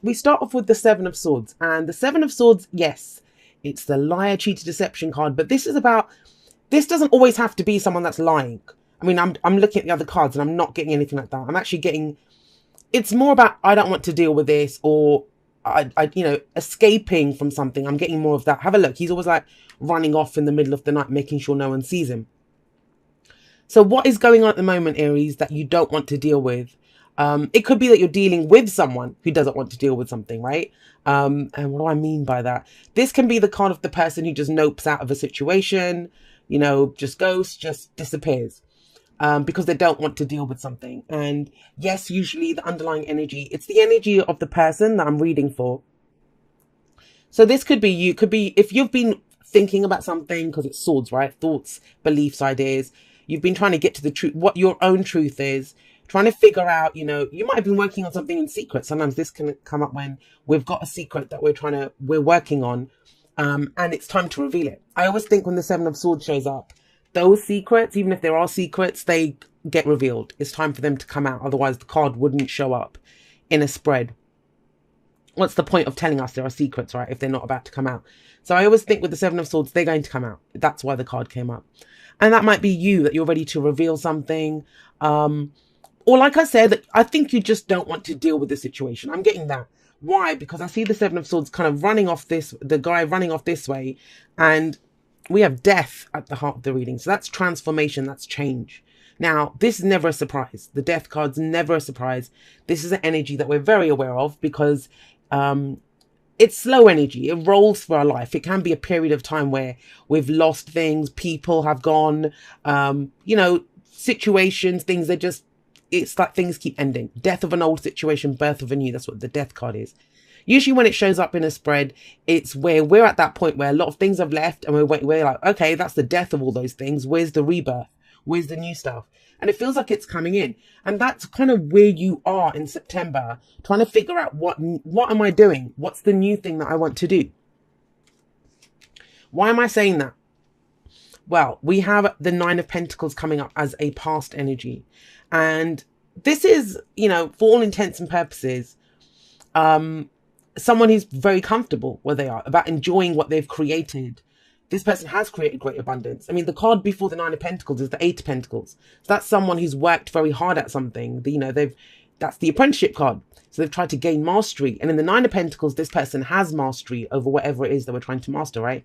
We start off with the Seven of Swords. And the Seven of Swords, yes, it's the liar, cheater, deception card. But this is about, this doesn't always have to be someone that's lying. I mean, I'm looking at the other cards and I'm not getting anything like that. I'm actually getting, it's more about, I don't want to deal with this, or escaping from something. I'm getting more of that. Have a look. He's always like running off in the middle of the night, making sure no one sees him. So what is going on at the moment, Aries, that you don't want to deal with? It could be that you're dealing with someone who doesn't want to deal with something, right? And what do I mean by that? This can be the kind of the person who just nopes out of a situation, just ghosts, just disappears. Because they don't want to deal with something. And yes, usually the underlying energy, it's the energy of the person that I'm reading for. So this could be you, could be if you've been thinking about something, because it's swords, right? Thoughts, beliefs, ideas. You've been trying to get to the truth, what your own truth is, trying to figure out, you might have been working on something in secret. Sometimes this can come up when we've got a secret that we're working on, and it's time to reveal it. I always think when the Seven of Swords shows up, those secrets, even if there are secrets, they get revealed. It's time for them to come out. Otherwise, the card wouldn't show up in a spread. What's the point of telling us there are secrets, right, if they're not about to come out? So I always think with the Seven of Swords, they're going to come out. That's why the card came up. And that might be you, that you're ready to reveal something. Or like I said, I think you just don't want to deal with the situation. I'm getting that. Why? Because I see the Seven of Swords kind of running off the guy running off this way, and we have death at the heart of the reading. So that's transformation, that's change. Now, this is never a surprise. The death card's never a surprise. This is an energy that we're very aware of because it's slow energy. It rolls through our life. It can be a period of time where we've lost things, people have gone, situations, things, it's like things keep ending. Death of an old situation, birth of a new. That's what the death card is. Usually when it shows up in a spread, it's where we're at that point where a lot of things have left and we're like, okay, that's the death of all those things. Where's the rebirth? Where's the new stuff? And it feels like it's coming in. And that's kind of where you are in September, trying to figure out what am I doing? What's the new thing that I want to do? Why am I saying that? Well, we have the Nine of Pentacles coming up as a past energy. And this is, for all intents and purposes, someone who's very comfortable where they are, about enjoying what they've created. This person has created great abundance. I mean, the card before the Nine of Pentacles is the Eight of Pentacles. So that's someone who's worked very hard at something. That's the apprenticeship card. So they've tried to gain mastery. And in the Nine of Pentacles, this person has mastery over whatever it is that we're trying to master, right?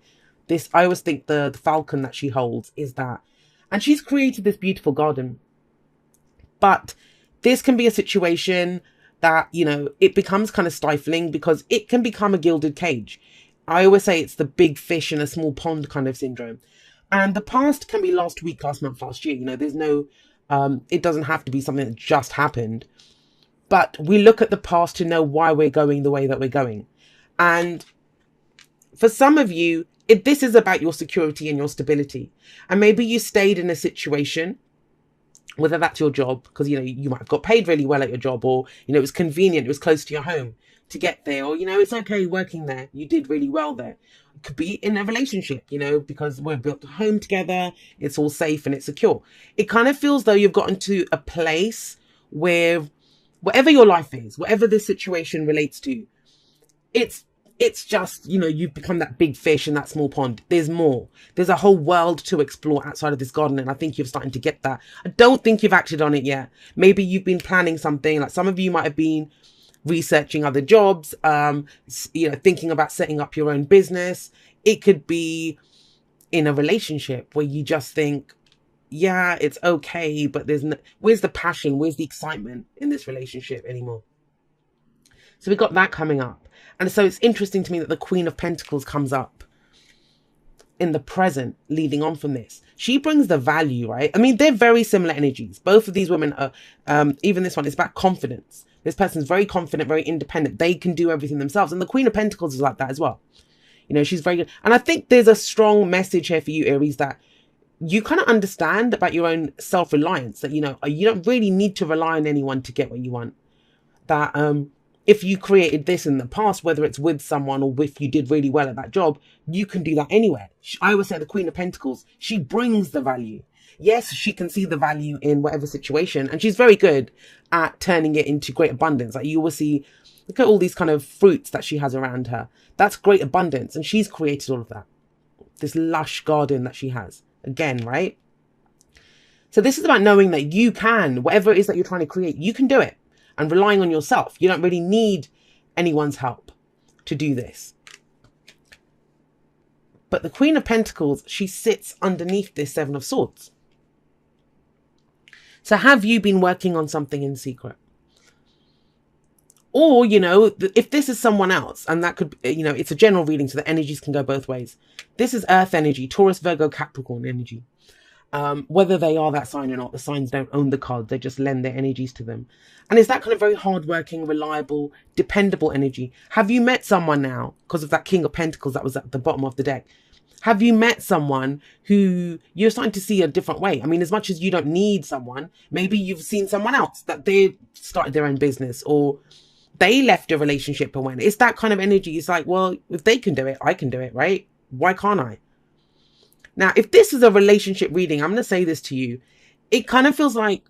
I always think the falcon that she holds is that. And she's created this beautiful garden. But this can be a situation that, it becomes kind of stifling because it can become a gilded cage. I always say it's the big fish in a small pond kind of syndrome. And the past can be last week, last month, last year. There's no, it doesn't have to be something that just happened. But we look at the past to know why we're going the way that we're going. And for some of you, this is about your security and your stability. And maybe you stayed in a situation, whether that's your job, because, you might have got paid really well at your job, or, it was convenient, it was close to your home to get there, or, it's okay working there. You did really well there. It could be in a relationship, because we've built a home together. It's all safe and it's secure. It kind of feels though you've gotten to a place where whatever your life is, whatever this situation relates to, it's just, you've become that big fish in that small pond. There's more. There's a whole world to explore outside of this garden. And I think you're starting to get that. I don't think you've acted on it yet. Maybe you've been planning something. Like some of you might have been researching other jobs, thinking about setting up your own business. It could be in a relationship where you just think, yeah, it's okay, but where's the passion? Where's the excitement in this relationship anymore? So we've got that coming up. And so it's interesting to me that the Queen of Pentacles comes up in the present, leading on from this. She brings the value, right? I mean, they're very similar energies. Both of these women are, even this one is about confidence. This person's very confident, very independent. They can do everything themselves. And the Queen of Pentacles is like that as well. She's very good. And I think there's a strong message here for you, Aries, that you kind of understand about your own self-reliance, that, you don't really need to rely on anyone to get what you want. That, if you created this in the past, whether it's with someone or if you did really well at that job, you can do that anywhere. I always say the Queen of Pentacles, she brings the value. Yes, she can see the value in whatever situation, and she's very good at turning it into great abundance. Like you will see Look at all these kind of fruits that she has around her. That's great abundance. And she's created all of that. This lush garden that she has. Again, right? So this is about knowing that you can, whatever it is that you're trying to create, you can do it. And relying on yourself. You don't really need anyone's help to do this. But the Queen of Pentacles, she sits underneath this Seven of Swords. So have you been working on something in secret? Or, you know, if this is someone else, and that could, you know, it's a general reading, so the energies can go both ways. This is Earth energy, Taurus, Virgo, Capricorn energy. Whether they are that sign or not, the signs don't own the cards. They just lend their energies to them. And it's that kind of very hardworking, reliable, dependable energy. Have you met someone now, because of that King of Pentacles that was at the bottom of the deck? Have you met someone who you're starting to see a different way? I mean, as much as you don't need someone, maybe you've seen someone else that they started their own business, or they left a relationship and went. It's that kind of energy. It's like, well, if they can do it, I can do it, right? Why can't I? Now, if this is a relationship reading, I'm going to say this to you. It kind of feels like,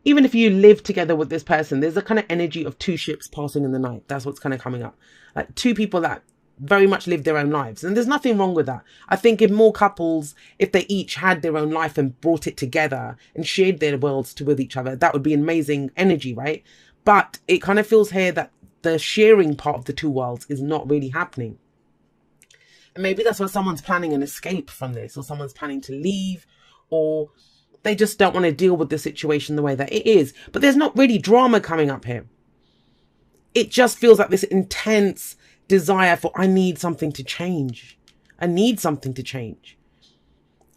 even if you live together with this person, there's a kind of energy of two ships passing in the night. That's what's kind of coming up. Like two people that very much live their own lives. And there's nothing wrong with that. I think if more couples, if they each had their own life and brought it together and shared their worlds with each other, that would be amazing energy, right? But it kind of feels here that the sharing part of the two worlds is not really happening. And maybe that's why someone's planning an escape from this, or someone's planning to leave, or they just don't want to deal with the situation the way that it is. But there's not really drama coming up here. It just feels like this intense desire for, I need something to change. I need something to change.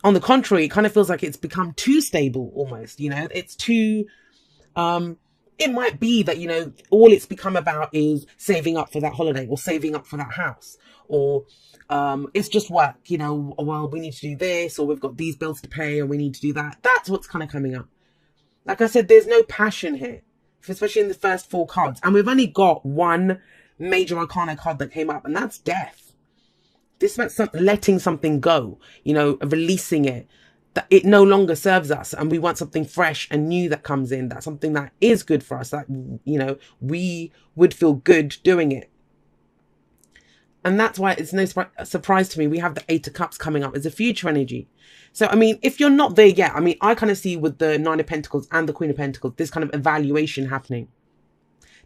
On the contrary, it kind of feels like it's become too stable almost, you know, it's too, it might be that, you know, all it's become about is saving up for that holiday, or saving up for that house, or it's just work, you know, well, we need to do this, or we've got these bills to pay and we need to do that. That's what's kind of coming up. Like I said, there's no passion here, especially in the first four cards. And we've only got one major arcana card that came up, and that's death. This is about letting something go, you know, releasing it, that it no longer serves us, and we want something fresh and new that comes in. That's something that is good for us, that, you know, we would feel good doing it. And that's why it's no surprise to me we have the Eight of Cups coming up as a future energy. So, I mean, if you're not there yet, I mean, I kind of see with the Nine of Pentacles and the Queen of Pentacles, this kind of evaluation happening.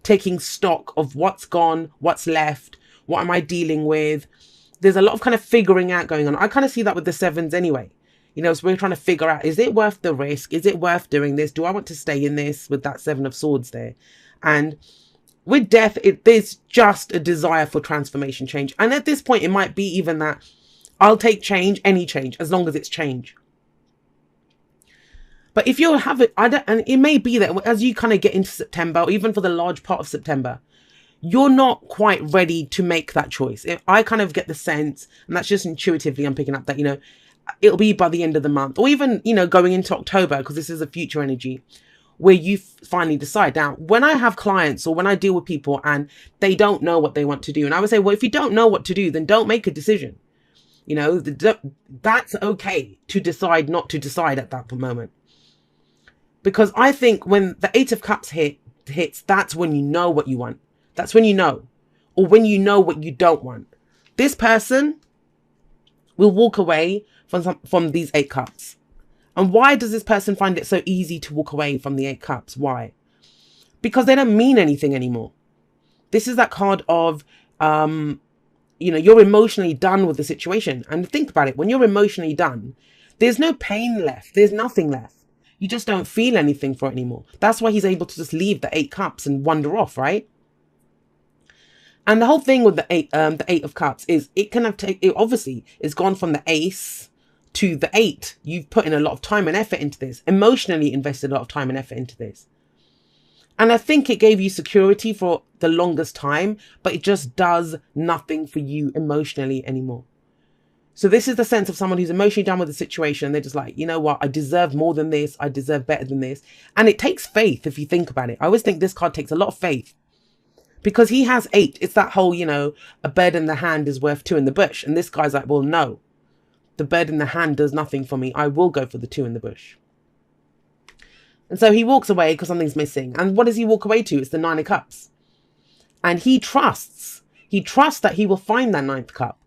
Taking stock of what's gone, what's left, what am I dealing with. There's a lot of kind of figuring out going on. I kind of see that with the sevens anyway. You know, so we're trying to figure out, is it worth the risk? Is it worth doing this? Do I want to stay in this with that Seven of Swords there? And with death, there's just a desire for transformation, change. And at this point, it might be even that I'll take change, any change, as long as it's change. But if you have it, and it may be that as you kind of get into September, or even for the large part of September, you're not quite ready to make that choice. I kind of get the sense, and that's just intuitively I'm picking up, that, you know, it'll be by the end of the month, or even, you know, going into October, because this is a future energy, where you finally decide. Now, when I have clients, or when I deal with people and they don't know what they want to do, and I would say, well, if you don't know what to do, then don't make a decision. You know, that's okay to decide not to decide at that moment. Because I think when the Eight of Cups hits, that's when you know what you want. That's when you know. Or when you know what you don't want. This person will walk away from these Eight Cups. And why does this person find it so easy to walk away from the Eight Cups? Why? Because they don't mean anything anymore. This is that card of, you know, you're emotionally done with the situation. And think about it. When you're emotionally done, there's no pain left. There's nothing left. You just don't feel anything for it anymore. That's why he's able to just leave the Eight Cups and wander off, right? And the whole thing with the Eight of Cups is it can have it obviously is gone from the Ace to the Eight. You've put in a lot of time and effort into this, emotionally invested a lot of time and effort into this. And I think it gave you security for the longest time, but it just does nothing for you emotionally anymore. So this is the sense of someone who's emotionally done with the situation. They're just like, you know what? I deserve more than this. I deserve better than this. And it takes faith if you think about it. I always think this card takes a lot of faith. Because he has 8. It's that whole, you know, a bird in the hand is worth 2 in the bush. And this guy's like, well, no. The bird in the hand does nothing for me. I will go for the 2 in the bush. And so he walks away because something's missing. And what does he walk away to? It's the 9 of Cups. And he trusts that he will find that ninth cup.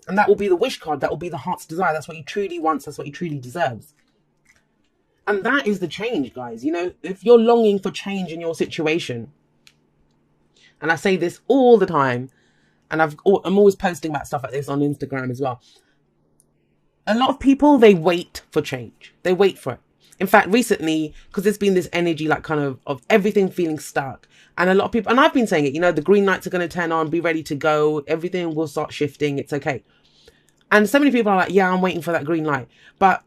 And that will be the wish card. That will be the heart's desire. That's what he truly wants. That's what he truly deserves. And that is the change, guys. You know, if you're longing for change in your situation, and I say this all the time, and I'm always posting about stuff like this on Instagram as well. A lot of people, they wait for change. They wait for it. In fact, recently, because there's been this energy like kind of everything feeling stuck. And a lot of people, and I've been saying it, you know, the green lights are going to turn on, be ready to go. Everything will start shifting. It's okay. And so many people are like, yeah, I'm waiting for that green light. But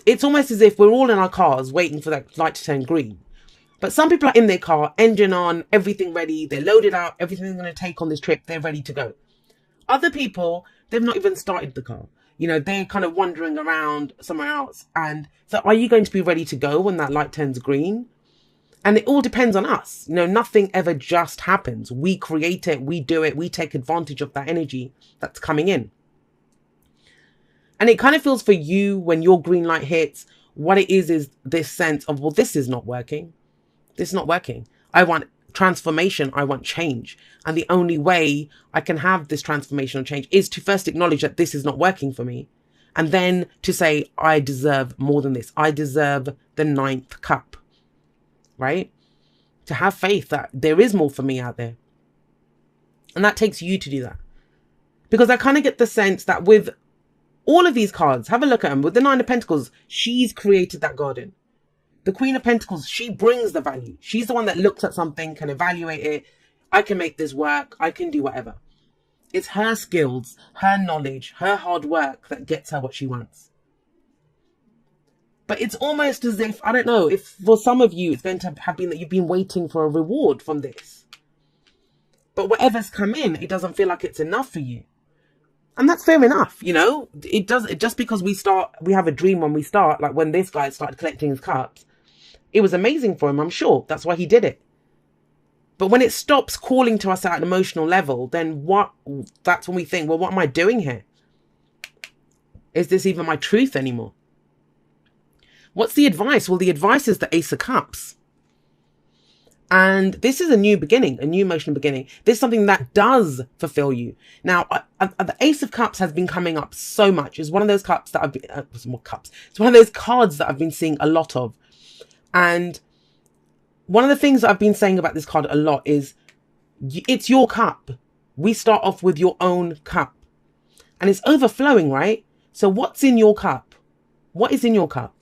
it's almost as if we're all in our cars waiting for that light to turn green. But some people are in their car, engine on, everything ready. They're loaded up. Everything's going to take on this trip. They're ready to go. Other people, they've not even started the car. You know, they're kind of wandering around somewhere else. And so are you going to be ready to go when that light turns green? And it all depends on us. You know, nothing ever just happens. We create it. We do it. We take advantage of that energy that's coming in. And it kind of feels for you when your green light hits, what it is this sense of, well, this is not working. This is not working. I want transformation. I want change. And the only way I can have this transformational change is to first acknowledge that this is not working for me. And then to say, I deserve more than this. I deserve the ninth cup, right? To have faith that there is more for me out there. And that takes you to do that. Because I kind of get the sense that with all of these cards, have a look at them. With the Nine of Pentacles, she's created that garden. The Queen of Pentacles, she brings the value. She's the one that looks at something, can evaluate it. I can make this work. I can do whatever. It's her skills, her knowledge, her hard work that gets her what she wants. But it's almost as if, I don't know, if for some of you, it's going to have been that you've been waiting for a reward from this. But whatever's come in, it doesn't feel like it's enough for you. And that's fair enough, you know. It just because we have a dream when we start, like when this guy started collecting his cups, it was amazing for him, I'm sure. That's why he did it. But when it stops calling to us at an emotional level, then that's when we think, well, what am I doing here? Is this even my truth anymore? What's the advice? Well, the advice is the Ace of Cups. And this is a new beginning, a new emotional beginning. This is something that does fulfill you. Now, the Ace of Cups has been coming up so much. It's one of those cups that I've been, It's one of those cards that I've been seeing a lot of. And one of the things that I've been saying about this card a lot is it's your cup. We start off with your own cup. And it's overflowing, right? So what's in your cup? What is in your cup?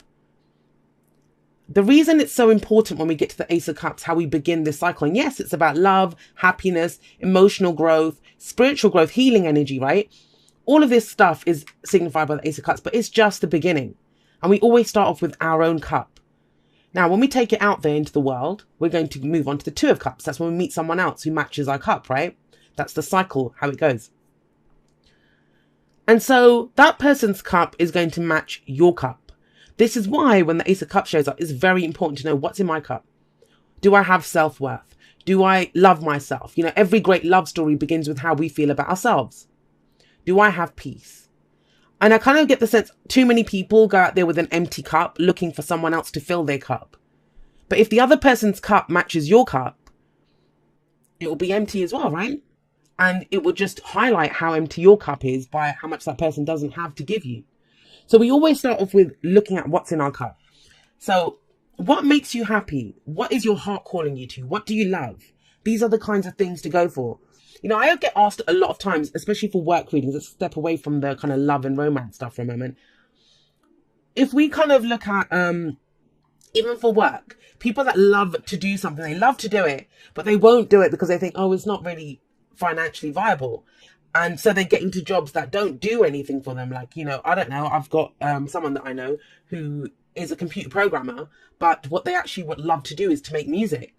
The reason it's so important when we get to the Ace of Cups, how we begin this cycle. And yes, it's about love, happiness, emotional growth, spiritual growth, healing energy, right? All of this stuff is signified by the Ace of Cups, but it's just the beginning. And we always start off with our own cup. Now, when we take it out there into the world, we're going to move on to the Two of Cups. That's when we meet someone else who matches our cup, right? That's the cycle, how it goes. And so that person's cup is going to match your cup. This is why when the Ace of Cups shows up, it's very important to know what's in my cup. Do I have self-worth? Do I love myself? You know, every great love story begins with how we feel about ourselves. Do I have peace? And I kind of get the sense too many people go out there with an empty cup looking for someone else to fill their cup. But if the other person's cup matches your cup, it will be empty as well, right? And it will just highlight how empty your cup is by how much that person doesn't have to give you. So we always start off with looking at what's in our cup. So what makes you happy? What is your heart calling you to? What do you love? These are the kinds of things to go for. You know, I get asked a lot of times, especially for work readings, let's step away from the kind of love and romance stuff for a moment. If we kind of look at, even for work, people that love to do something, they love to do it, but they won't do it because they think, oh, it's not really financially viable. And so they get into jobs that don't do anything for them. Like, you know, I don't know. I've got someone that I know who is a computer programmer, but what they actually would love to do is to make music.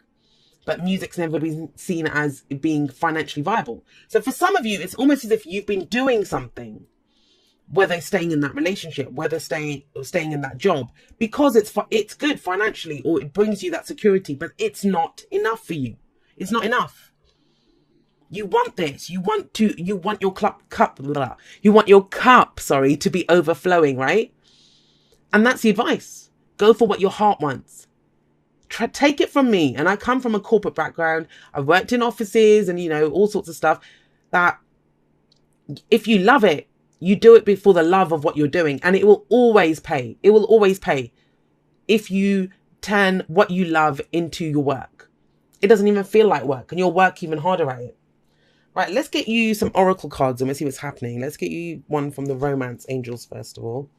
But music's never been seen as being financially viable. So for some of you, it's almost as if you've been doing something, whether staying in that relationship, whether staying in that job, because it's good financially, or it brings you that security, but it's not enough for you. It's not enough. You want this. You want your cup, to be overflowing, right? And that's the advice. Go for what your heart wants. take it from me, and I come from a corporate background. I've worked in offices and, all sorts of stuff, that if you love it, you do it for the love of what you're doing, and it will always pay. It will always pay if you turn what you love into your work. It doesn't even feel like work, and you'll work even harder at it. Right, let's get you some oracle cards and we'll see what's happening. Let's get you one from the romance angels first of all.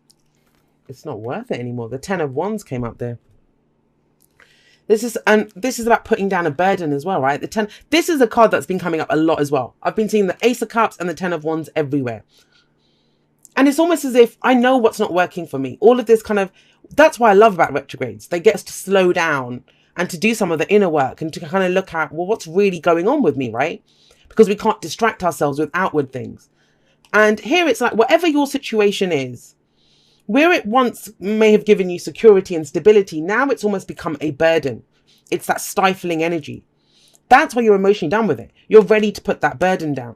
It's not worth it anymore. The 10 of Wands came up there. This is about putting down a burden as well, right? This is a card that's been coming up a lot as well. I've been seeing the Ace of Cups and the 10 of Wands everywhere. And it's almost as if I know what's not working for me. All of this that's why I love about retrogrades. They get us to slow down and to do some of the inner work and to kind of look at, well, what's really going on with me, right? Because we can't distract ourselves with outward things. And here it's like, whatever your situation is, where it once may have given you security and stability, now it's almost become a burden. It's that stifling energy. That's why you're emotionally done with it. You're ready to put that burden down.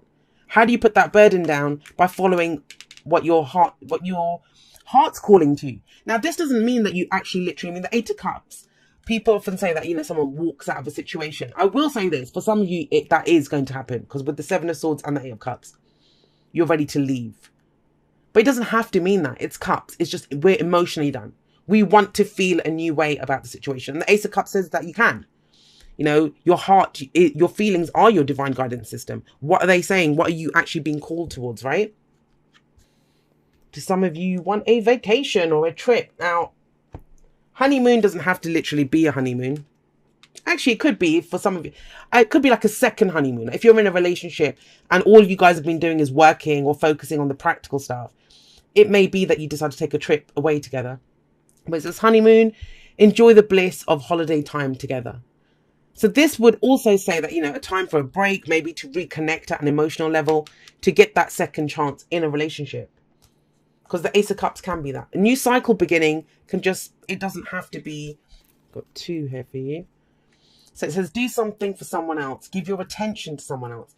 How do you put that burden down? By following what your heart's calling to. Now, this doesn't mean that you actually literally, the 8 of Cups. People often say that, someone walks out of a situation. I will say this, for some of you, that is going to happen. Because with the 7 of Swords and the 8 of Cups, you're ready to leave. But it doesn't have to mean that. It's cups. It's just we're emotionally done. We want to feel a new way about the situation. And the Ace of Cups says that you can. Your heart, your feelings are your divine guidance system. What are they saying? What are you actually being called towards, right? To some of you, want a vacation or a trip. Now, honeymoon doesn't have to literally be a honeymoon. Actually, it could be for some of you. It could be like a second honeymoon. If you're in a relationship and all you guys have been doing is working or focusing on the practical stuff, it may be that you decide to take a trip away together. But it's this honeymoon. Enjoy the bliss of holiday time together. So this would also say that, a time for a break, maybe to reconnect at an emotional level, to get that second chance in a relationship. Because the Ace of Cups can be that. A new cycle beginning it doesn't have to be, got 2 here for you. So it says, do something for someone else. Give your attention to someone else.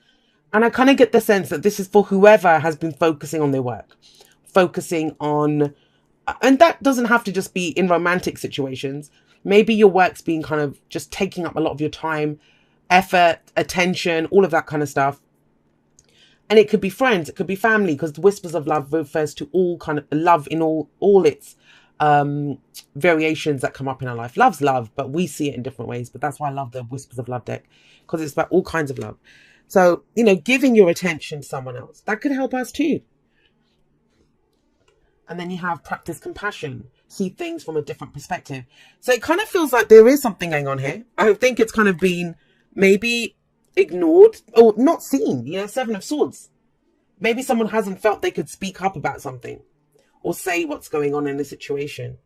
And I kind of get the sense that this is for whoever has been focusing on their work. Focusing on, and that doesn't have to just be in romantic situations. Maybe your work's been kind of just taking up a lot of your time, effort, attention, all of that kind of stuff. And it could be friends, it could be family, because the Whispers of Love refers to all kind of love in all its variations that come up in our life. Love's love, but we see it in different ways. But that's why I love the Whispers of Love deck, because it's about all kinds of love. So, giving your attention to someone else, that could help us too. And then you have practice compassion, see things from a different perspective. So it kind of feels like there is something going on here. I think it's kind of been maybe ignored or not seen. 7 of Swords. Maybe someone hasn't felt they could speak up about something or say what's going on in the situation.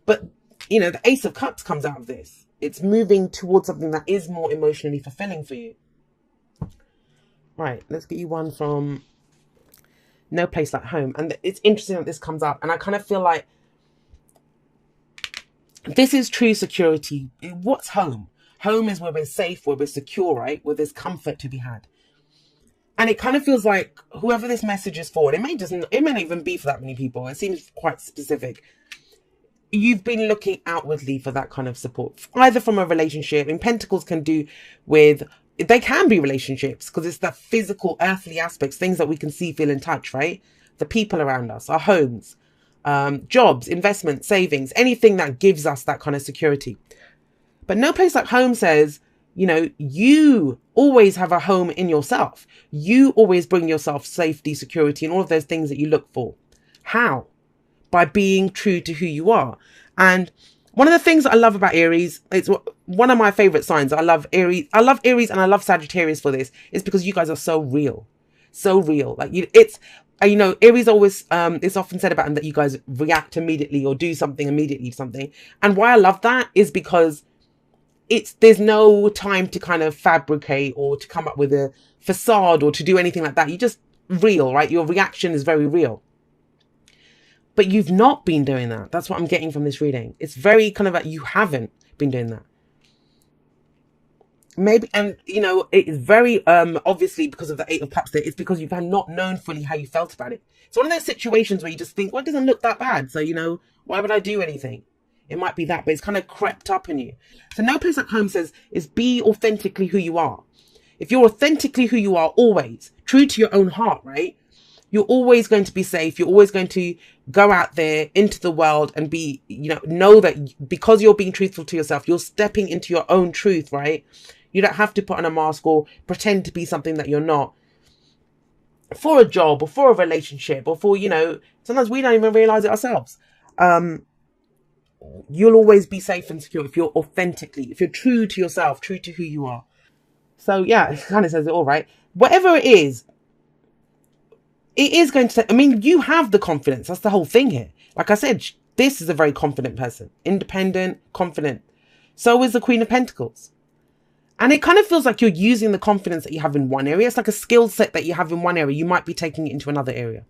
But, the Ace of Cups comes out of this. It's moving towards something that is more emotionally fulfilling for you. Right, let's get you one from No Place Like Home. And it's interesting that this comes up. And I kind of feel like this is true security. What's home? Home is where we're safe, where we're secure, right? Where there's comfort to be had. And it kind of feels like whoever this message is for, it may not even be for that many people. It seems quite specific. You've been looking outwardly for that kind of support, either from a relationship. And Pentacles can do with, they can be relationships because it's the physical, earthly aspects, things that we can see, feel, and touch, right? The people around us, our homes, jobs, investments, savings, anything that gives us that kind of security. But No Place Like Home says, you always have a home in yourself. You always bring yourself safety, security, and all of those things that you look for. How? By being true to who you are. And one of the things that I love about Aries, it's one of my favorite signs. I love Aries and I love Sagittarius for this, is because you guys are so real. So real. Like Aries always, it's often said about him that you guys react immediately or do something immediately to something. And why I love that is because there's no time to kind of fabricate or to come up with a facade or to do anything like that. You're just real, right? Your reaction is very real. But you've not been doing that. That's what I'm getting from this reading. It's very kind of like you haven't been doing that. Maybe, and it is very obviously because of the 8 of Cups there, it's because you've not known fully how you felt about it. It's one of those situations where you just think, well, it doesn't look that bad. So, why would I do anything? It might be that, but it's kind of crept up in you. So No Place Like Home says is be authentically who you are. If you're authentically who you are, always true to your own heart, right? You're always going to be safe. You're always going to go out there into the world and be, know that because you're being truthful to yourself, you're stepping into your own truth, right? You don't have to put on a mask or pretend to be something that you're not for a job or for a relationship or for, sometimes we don't even realize it ourselves. You'll always be safe and secure if you're true to yourself, true to who you are. So yeah, it kind of says it all, right? Whatever it is going to, you have the confidence. That's the whole thing here. Like I said, this is a very confident person, independent, confident. So is the Queen of Pentacles. And it kind of feels like you're using the confidence that you have in one area. It's like a skill set that you have in one area. You might be taking it into another area.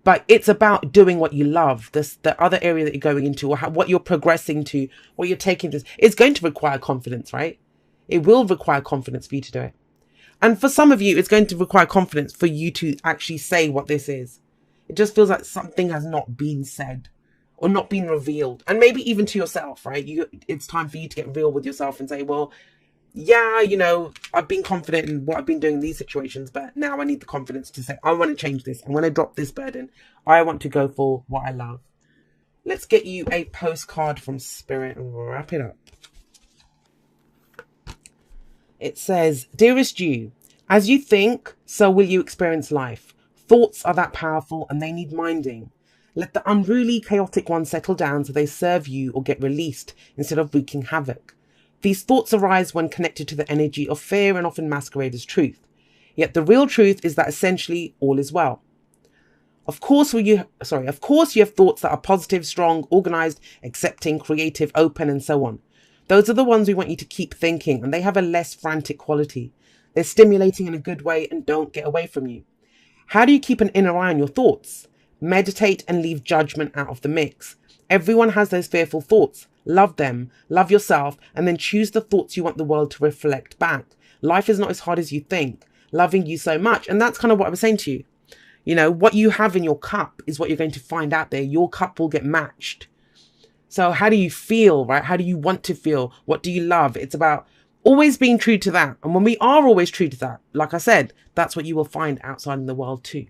But it's about doing what you love. The other area that you're going into, or what you're progressing to, what you're taking to, it's going to require confidence, right? It will require confidence for you to do it. And for some of you, it's going to require confidence for you to actually say what this is. It just feels like something has not been said or not been revealed. And maybe even to yourself, right? It's time for you to get real with yourself and say, well, yeah, I've been confident in what I've been doing in these situations, but now I need the confidence to say, I want to change this. I'm going to drop this burden. I want to go for what I love. Let's get you a postcard from Spirit and we'll wrap it up. It says, dearest you, as you think, so will you experience life. Thoughts are that powerful and they need minding. Let the unruly, chaotic ones settle down so they serve you or get released instead of wreaking havoc. These thoughts arise when connected to the energy of fear and often masquerade as truth. Yet the real truth is that essentially all is well. Of course you have thoughts that are positive, strong, organized, accepting, creative, open, and so on. Those are the ones we want you to keep thinking, and they have a less frantic quality. They're stimulating in a good way and don't get away from you. How do you keep an inner eye on your thoughts? Meditate and leave judgment out of the mix. Everyone has those fearful thoughts. Love them, love yourself, and then choose the thoughts you want the world to reflect back. Life is not as hard as you think. Loving you so much. And that's kind of what I was saying to you. What you have in your cup is what you're going to find out there. Your cup will get matched. So how do you feel, right? How do you want to feel? What do you love? It's about always being true to that. And when we are always true to that, like I said, that's what you will find outside in the world too.